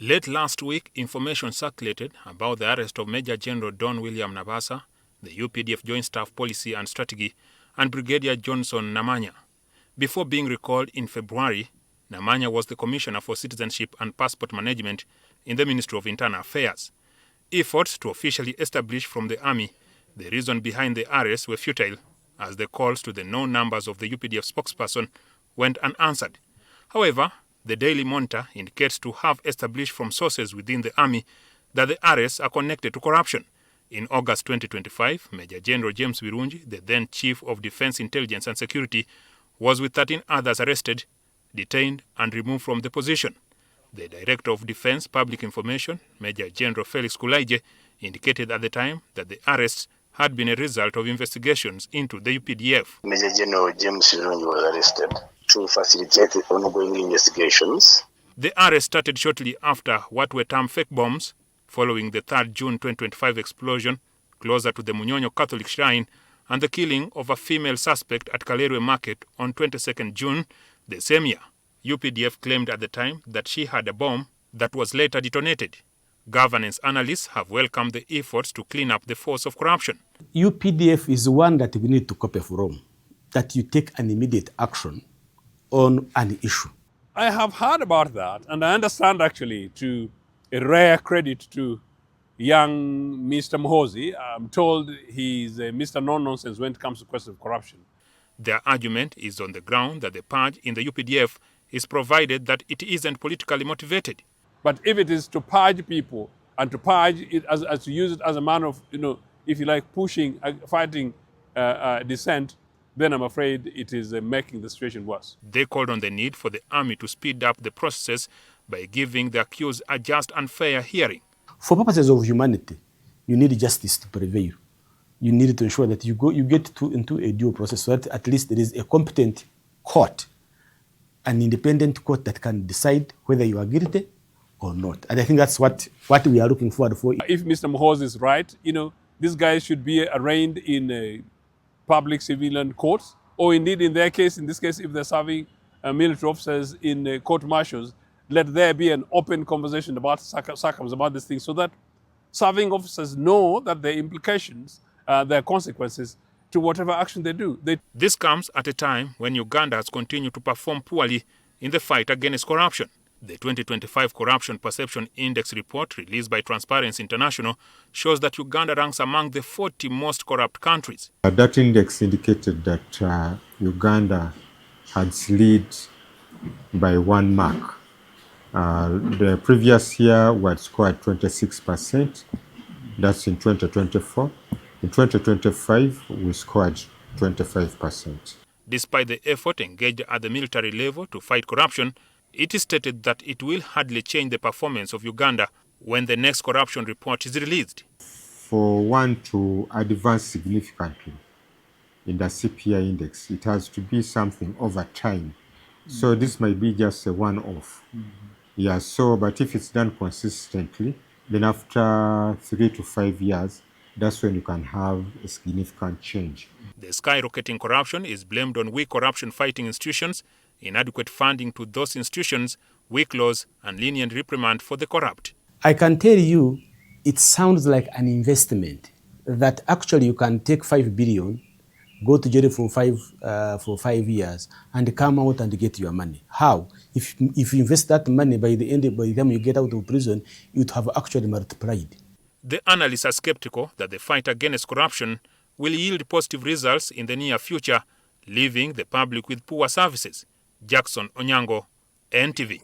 Late last week, information circulated about the arrest of Major General Don William Nabasa, the UPDF Joint Staff Policy and Strategy, and Brigadier Johnson Namanya. Before being recalled in February, Namanya was the Commissioner for Citizenship and Passport Management in the Ministry of Internal Affairs. Efforts to officially establish from the army the reason behind the arrest were futile, as the calls to the known numbers of the UPDF spokesperson went unanswered. However, the Daily Monitor indicates to have established from sources within the army that the arrests are connected to corruption. In August 2025, Major General James Birungi, the then Chief of Defense Intelligence and Security, was with 13 others arrested, detained and removed from the position. The Director of Defense Public Information, Major General Felix Kulaije, indicated at the time that the arrests had been a result of investigations into the UPDF. Major General James Birungi was arrested to facilitate the ongoing investigations. The arrest started shortly after what were termed fake bombs, following the 3rd June 2025 explosion closer to the Munyonyo Catholic Shrine and the killing of a female suspect at Kalerwe Market on 22nd June the same year. UPDF claimed at the time that she had a bomb that was later detonated. Governance analysts have welcomed the efforts to clean up the force of corruption. UPDF is one that we need to copy from, that you take an immediate action on an issue. I have heard about that, and I understand actually, to a rare credit to young Mr. Muhoozi. I'm told he's a Mr. No-nonsense when it comes to questions of corruption. Their argument is on the ground that the purge in the UPDF is provided that it isn't politically motivated. But if it is to purge people and to purge it as to use it as a manner of, if you like, pushing, fighting dissent, then I'm afraid it is making the situation worse. They called on the need for the army to speed up the process by giving the accused a just and fair hearing. For purposes of humanity, you need justice to prevail. You need to ensure that you get into a due process so that at least there is a competent court, an independent court that can decide whether you are guilty or not. And I think that's what we are looking forward for. If Mr. Muhoozi is right, these guys should be arraigned in public civilian courts, or indeed in this case, if they're serving military officers in court-martials, let there be an open conversation about circumstances about this thing so that serving officers know that there are implications, there are consequences to whatever action they do. This comes at a time when Uganda has continued to perform poorly in the fight against corruption. The 2025 Corruption Perception Index report released by Transparency International shows that Uganda ranks among the 40 most corrupt countries. That index indicated that Uganda had slid by 1 mark. The previous year we had scored 26%. That's in 2024. In 2025, we scored 25%. Despite the effort engaged at the military level to fight corruption, it is stated that it will hardly change the performance of Uganda when the next corruption report is released. For one to advance significantly in the CPI index, it has to be something over time. So this might be just a one-off. Yeah, but if it's done consistently, then after 3 to 5 years, that's when you can have a significant change. The skyrocketing corruption is blamed on weak corruption-fighting institutions, inadequate funding to those institutions, weak laws, and lenient reprimand for the corrupt. I can tell you, it sounds like an investment that actually you can take 5 billion, go to jail for 5 years, and come out and get your money. How? If you invest that money, by the time you get out of prison, you would have actually multiplied. The analysts are skeptical that the fight against corruption will yield positive results in the near future, leaving the public with poor services. Jackson Onyango, NTV.